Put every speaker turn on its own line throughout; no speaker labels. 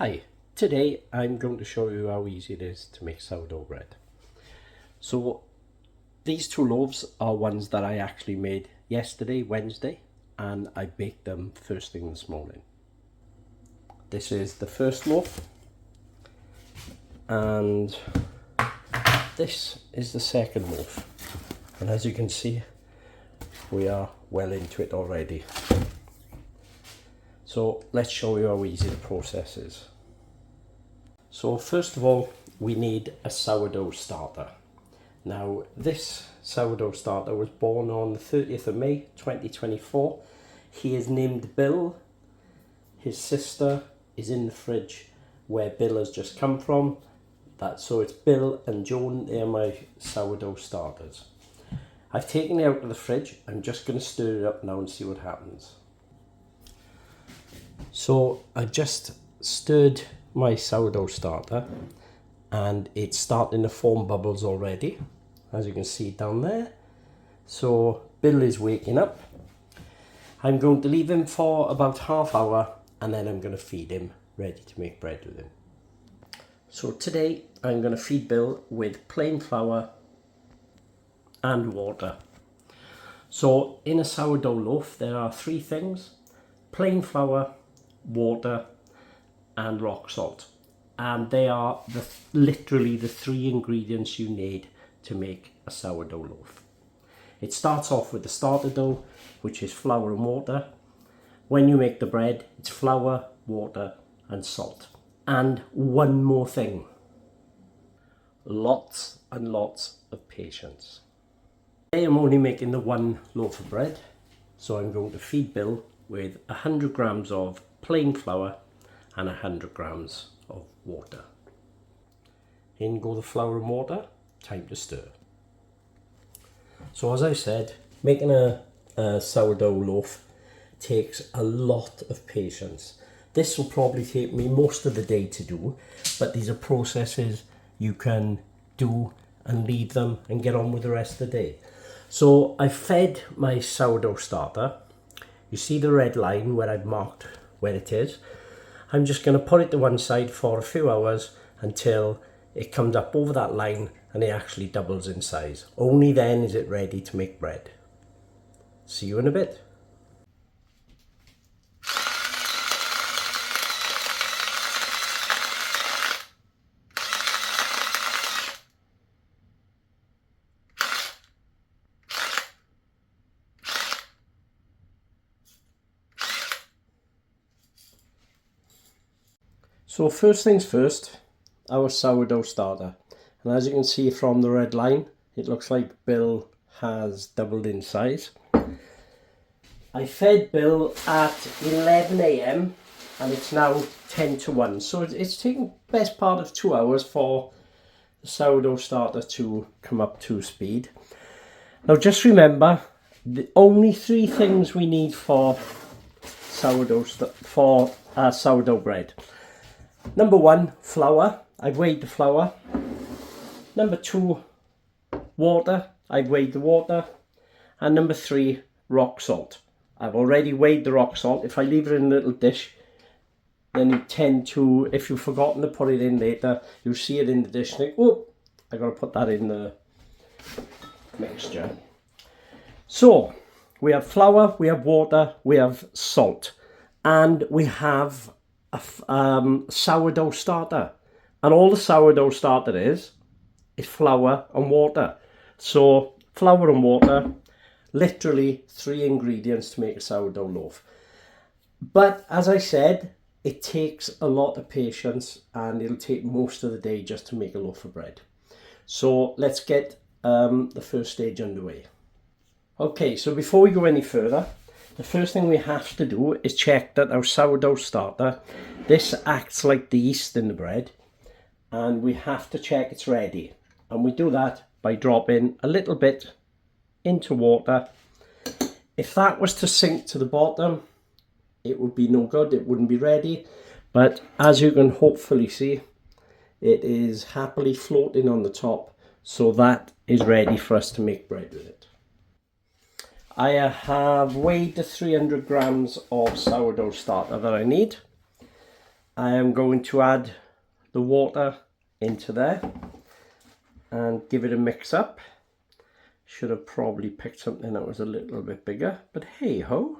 Hi, today I'm going to show you how easy it is to make sourdough bread. So these two loaves are ones that I actually made yesterday, Wednesday, and I baked them first thing this morning. This is the first loaf and this is the second loaf, and as you can see we are well into it already. So let's show you how easy the process is. So first of all, we need a sourdough starter. Now this sourdough starter was born on the 30th of May 2024. He is named Bill. His sister is in the fridge where Bill has just come from. So it's Bill and Joan, they're my sourdough starters. I've taken it out of the fridge. I'm just going to stir it up now and see what happens. So I just stirred my sourdough starter and it's starting to form bubbles already, as you can see down there. So Bill is waking up. I'm going to leave him for about half hour and then I'm going to feed him, ready to make bread with him. So today I'm going to feed Bill with plain flour and water. So in a sourdough loaf there are three things: plain flour, water and rock salt, and they are literally the three ingredients you need to make a sourdough loaf. It starts off with the starter dough, which is flour and water. When you make the bread, it's flour, water and salt. And one more thing: lots and lots of patience. Today I'm only making the one loaf of bread, so I'm going to feed Bill with 100 grams of plain flour and 100 grams of water. In go the flour and water, time to stir. So as I said, making a sourdough loaf takes a lot of patience. This will probably take me most of the day to do, but these are processes you can do and leave them and get on with the rest of the day. So I fed my sourdough starter. You see the red line where I've marked where it is. I'm just going to put it to one side for a few hours until it comes up over that line and it actually doubles in size. Only then is it ready to make bread. See you in a bit. So first things first, our sourdough starter. And as you can see from the red line, it looks like Bill has doubled in size. I fed Bill at 11 AM and it's now 10 to 1. So it's taken best part of 2 hours for the sourdough starter to come up to speed. Now just remember, the only three things we need for sourdough bread. Number one, flour. I've weighed the flour. Number two, water. I've weighed the water. And number three, rock salt. I've already weighed the rock salt. If I leave it in a little dish, then you tend to, if you've forgotten to put it in later, you'll see it in the dish and think, oh, I got to put that in the mixture. So we have flour, we have water, we have salt, and we have a sourdough starter. And all the sourdough starter is flour and water. So flour and water, literally three ingredients to make a sourdough loaf. But as I said, it takes a lot of patience and it'll take most of the day just to make a loaf of bread. So let's get the first stage underway. Okay, so before we go any further, the first thing we have to do is check that our sourdough starter, this acts like the yeast in the bread, and we have to check it's ready. And we do that by dropping a little bit into water. If that was to sink to the bottom, it would be no good, it wouldn't be ready. But as you can hopefully see, it is happily floating on the top, so that is ready for us to make bread with it. I have weighed the 300 grams of sourdough starter that I need, I am going to add the water into there and give it a mix up. Should have probably picked something that was a little bit bigger, but hey ho.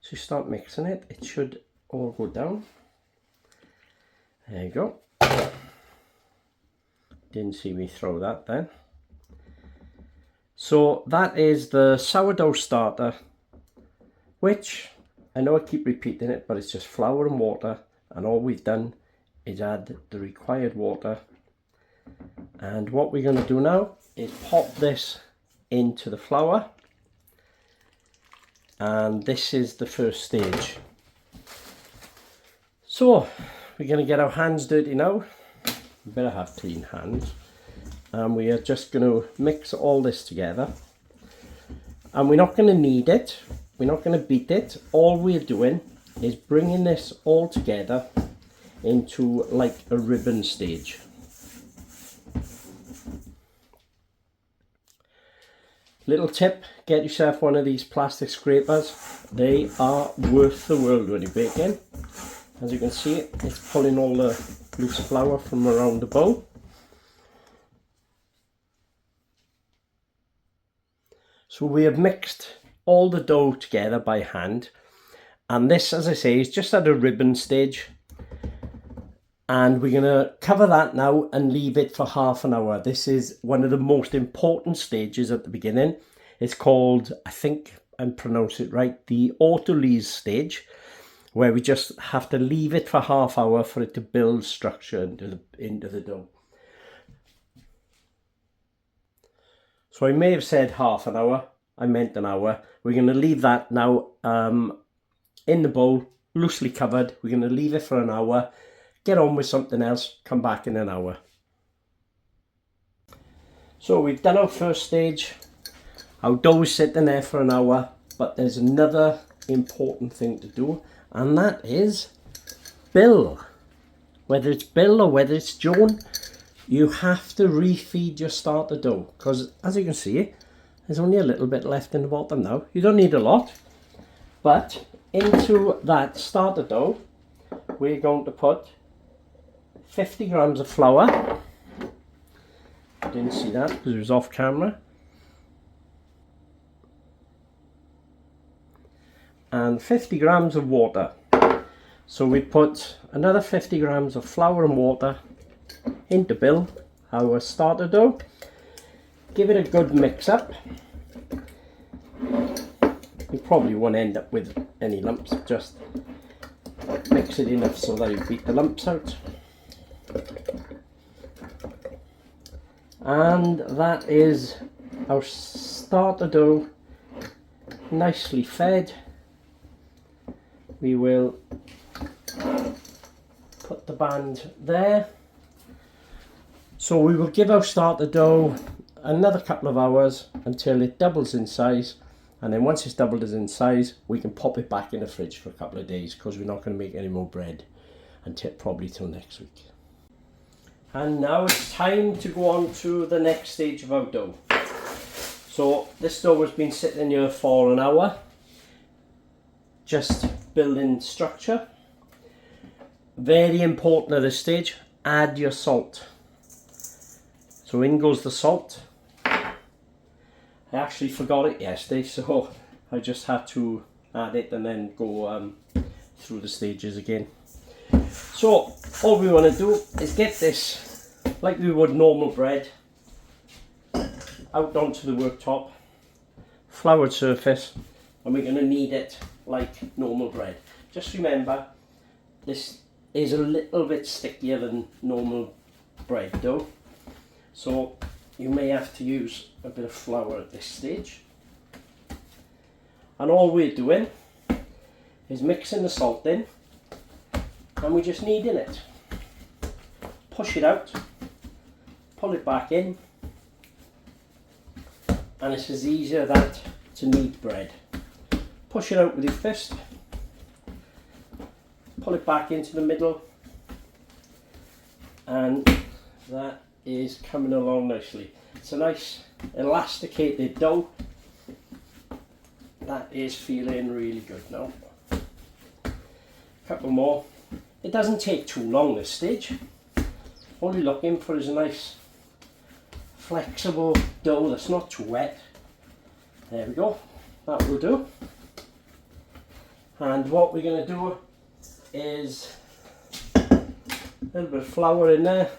So you start mixing it, it should all go down. There you go. Didn't see me throw that then. So that is the sourdough starter, which I know I keep repeating it, but it's just flour and water, and all we've done is add the required water. And what we're going to do now is pop this into the flour, and this is the first stage. So we're going to get our hands dirty now. We better have clean hands, and we are just going to mix all this together, and we're not going to knead it, we're not going to beat it. All we're doing is bringing this all together into like a ribbon stage. Little tip, get yourself one of these plastic scrapers. They are worth the world when you're baking. As you can see, it's pulling all the loose flour from around the bowl. So we have mixed all the dough together by hand, and this, as I say, is just at a ribbon stage, and we're going to cover that now and leave it for half an hour. This is one of the most important stages at the beginning. It's called, I think I'm pronouncing it right, the autolyse stage, where we just have to leave it for half hour for it to build structure into the dough. So I may have said half an hour, I meant an hour. We're going to leave that now in the bowl, loosely covered. We're going to leave it for an hour, get on with something else, come back in an hour. So we've done our first stage. Our dough is sitting there for an hour, but there's another important thing to do, and that is Bill. Whether it's Bill or whether it's Joan, you have to refeed your starter dough, because as you can see, there's only a little bit left in the bottom now. You don't need a lot, but into that starter dough, we're going to put 50 grams of flour. Didn't see that because it was off camera. And 50 grams of water. So we put another 50 grams of flour and water into Bill, our starter dough. Give it a good mix up. You probably won't end up with any lumps, just mix it enough so that you beat the lumps out. And that is our starter dough, nicely fed. We will put the band there. So we will give our starter dough another couple of hours until it doubles in size, and then once it's doubled in size we can pop it back in the fridge for a couple of days, because we're not going to make any more bread until probably till next week. And now it's time to go on to the next stage of our dough. So this dough has been sitting here for an hour, just building structure. Very important at this stage, add your salt. So in goes the salt. I actually forgot it yesterday, so I just had to add it and then go through the stages again. So all we want to do is get this, like we would normal bread, out onto the worktop, floured surface, and we're going to knead it like normal bread. Just remember, this is a little bit stickier than normal bread dough, so you may have to use a bit of flour at this stage. And all we're doing is mixing the salt in, and we're just kneading it. Push it out, pull it back in, and it's as easy as that to knead bread. Push it out with your fist, pull it back into the middle, and that is coming along nicely. It's a nice elasticated dough. That is feeling really good now. A couple more. It doesn't take too long this stage. All you're looking for is a nice flexible dough that's not too wet. There we go, that will do. And what we're going to do is a little bit of flour in there,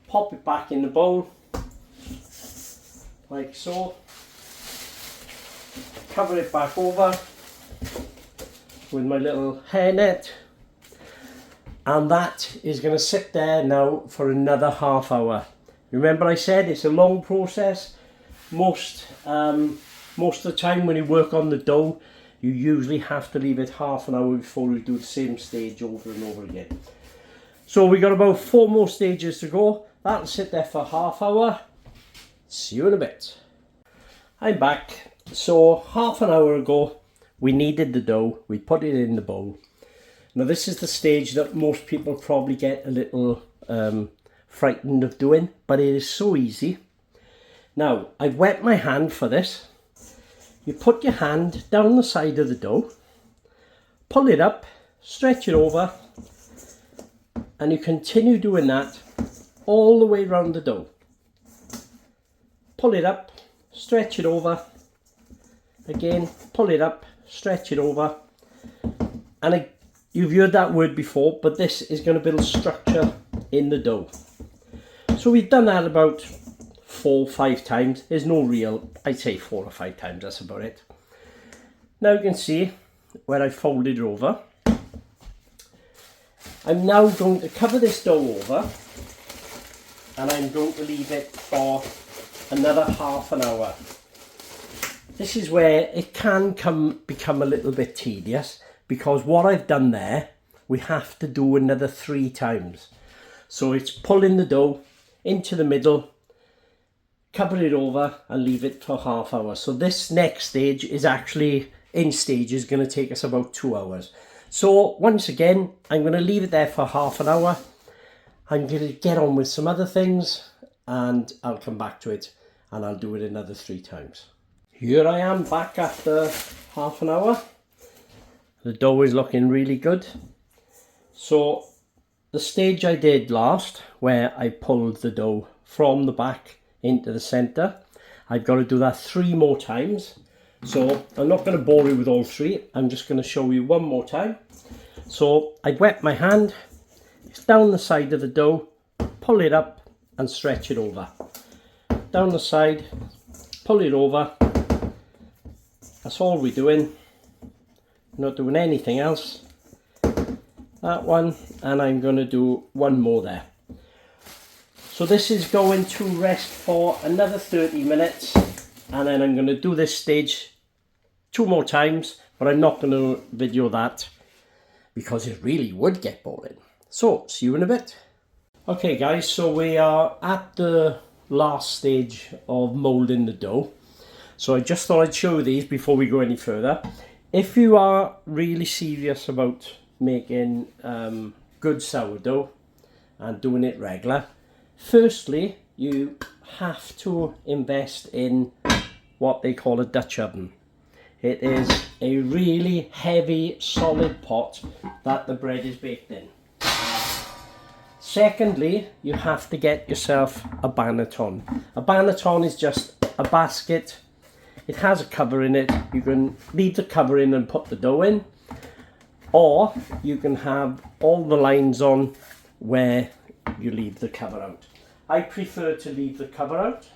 pop it back in the bowl like so, cover it back over with my little hairnet, and that is going to sit there now for another half hour. Remember I said it's a long process. Most of the time when you work on the dough, you usually have to leave it half an hour before you do the same stage over and over again. So we got about 4 more stages to go. That'll sit there for half hour. See you in a bit. I'm back. So half an hour ago we kneaded the dough, we put it in the bowl. Now this is the stage that most people probably get a little frightened of doing, but it is so easy. Now I've wet my hand for this. You put your hand down the side of the dough, pull it up, stretch it over, and you continue doing that all the way around the dough. Pull it up, stretch it over, again, pull it up, stretch it over, and you've heard that word before, but this is going to build structure in the dough. So we've done that about 4 or 5 times. There's no real, I'd say 4 or 5 times, that's about it. Now you can see where I folded it over. I'm now going to cover this dough over, and I'm going to leave it for another half an hour. This is where it can become a little bit tedious, because what I've done there, we have to do another 3 times. So it's pulling the dough into the middle, cover it over and leave it for half hour. So this next stage is actually in stages going to take us about 2 hours. So once again, I'm going to leave it there for half an hour. I'm going to get on with some other things and I'll come back to it and I'll do it another 3 times. Here I am back after half an hour. The dough is looking really good. So the stage I did last, where I pulled the dough from the back into the center, I've got to do that 3 more times. So I'm not going to bore you with all 3. I'm just going to show you one more time. So I wet my hand, it's down the side of the dough, pull it up and stretch it over. Down the side, pull it over. That's all we're doing. Not doing anything else. That one, and I'm going to do one more there. So this is going to rest for another 30 minutes, and then I'm going to do this stage 2 more times, but I'm not going to video that because it really would get boring. So see you in a bit. Okay guys, so we are at the last stage of moulding the dough. So I just thought I'd show you these before we go any further. If you are really serious about making good sourdough and doing it regular, firstly you have to invest in what they call a Dutch oven. It is a really heavy solid pot that the bread is baked in. Secondly, you have to get yourself a banneton. A banneton is just a basket. It has a cover in it. You can leave the cover in and put the dough in, or you can have all the lines on where you leave the cover out. I prefer to leave the cover out.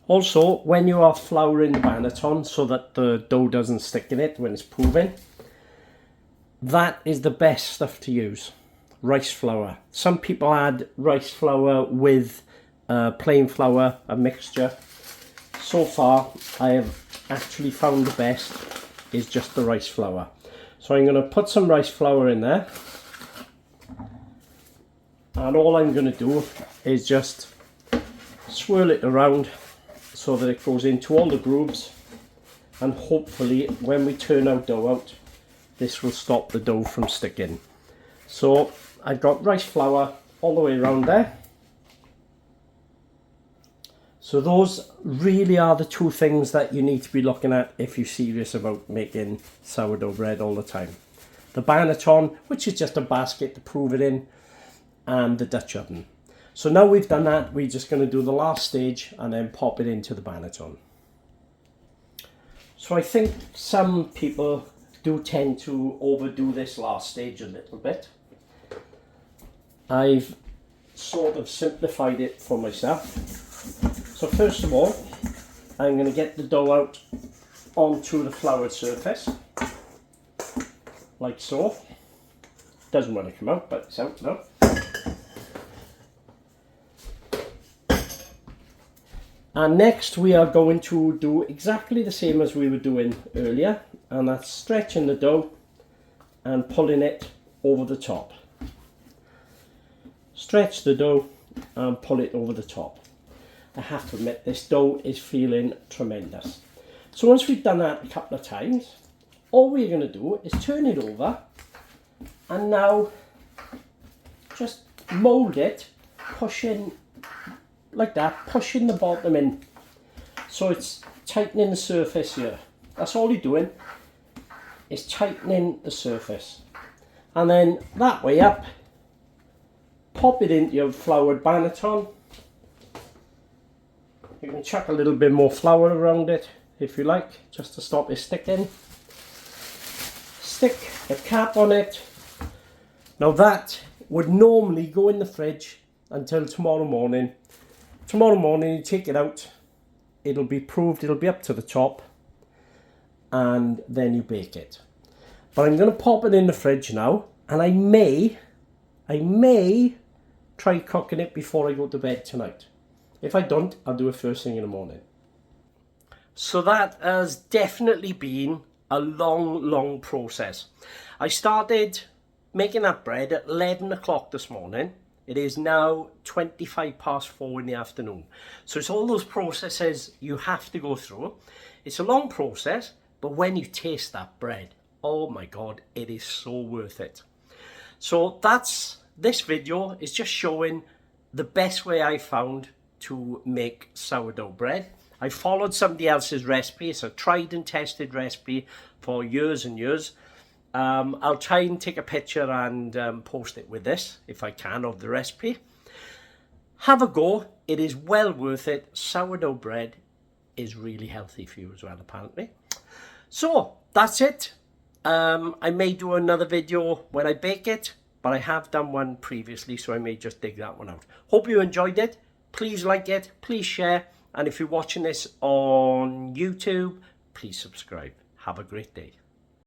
Also, when you are flouring the banneton so that the dough doesn't stick in it when it's proving, that is the best stuff to use, rice flour. Some people add rice flour with plain flour, a mixture. So far, I have actually found the best is just the rice flour. So I'm going to put some rice flour in there. And all I'm going to do is just swirl it around so that it goes into all the grooves, and hopefully when we turn our dough out, this will stop the dough from sticking. So I've got rice flour all the way around there. So those really are the 2 things that you need to be looking at if you're serious about making sourdough bread all the time. the banneton, which is just a basket to prove it in, and the Dutch oven. So now we've done that, we're just going to do the last stage and then pop it into the banneton. So I think some people do tend to overdo this last stage a little bit. I've sort of simplified it for myself. So first of all, I'm going to get the dough out onto the floured surface, like so. Doesn't want to come out, but it's out now. And next we are going to do exactly the same as we were doing earlier, and that's stretching the dough and pulling it over the top. Stretch the dough and pull it over the top. I have to admit, this dough is feeling tremendous. So once we've done that a couple of times, all we're going to do is turn it over and now just mould it, pushing like that, pushing the bottom in. So it's tightening the surface here. That's all you're doing, is tightening the surface. And then that way up, pop it into your floured banneton. You can chuck a little bit more flour around it if you like, just to stop it sticking. Stick a cap on it. Now that would normally go in the fridge until tomorrow morning. Tomorrow morning you take it out, it'll be proved, it'll be up to the top, and then you bake it. But I'm going to pop it in the fridge now, and I may try cooking it before I go to bed tonight. If I don't, I'll do it first thing in the morning. So that has definitely been a long process. I started making that bread at 11 o'clock this morning. It is now 4:25 in the afternoon. So it's all those processes you have to go through. It's a long process, but when you taste that bread, oh my God, it is so worth it. So this video is just showing the best way I found to make sourdough bread. I followed somebody else's recipe. It's a tried and tested recipe for years and years. I'll try and take a picture and post it with this, if I can, of the recipe. Have a go. It is well worth it. Sourdough bread is really healthy for you as well, apparently. So, that's it. I may do another video when I bake it, but I have done one previously, so I may just dig that one out. Hope you enjoyed it. Please like it. Please share. And if you're watching this on YouTube, please subscribe. Have a great day.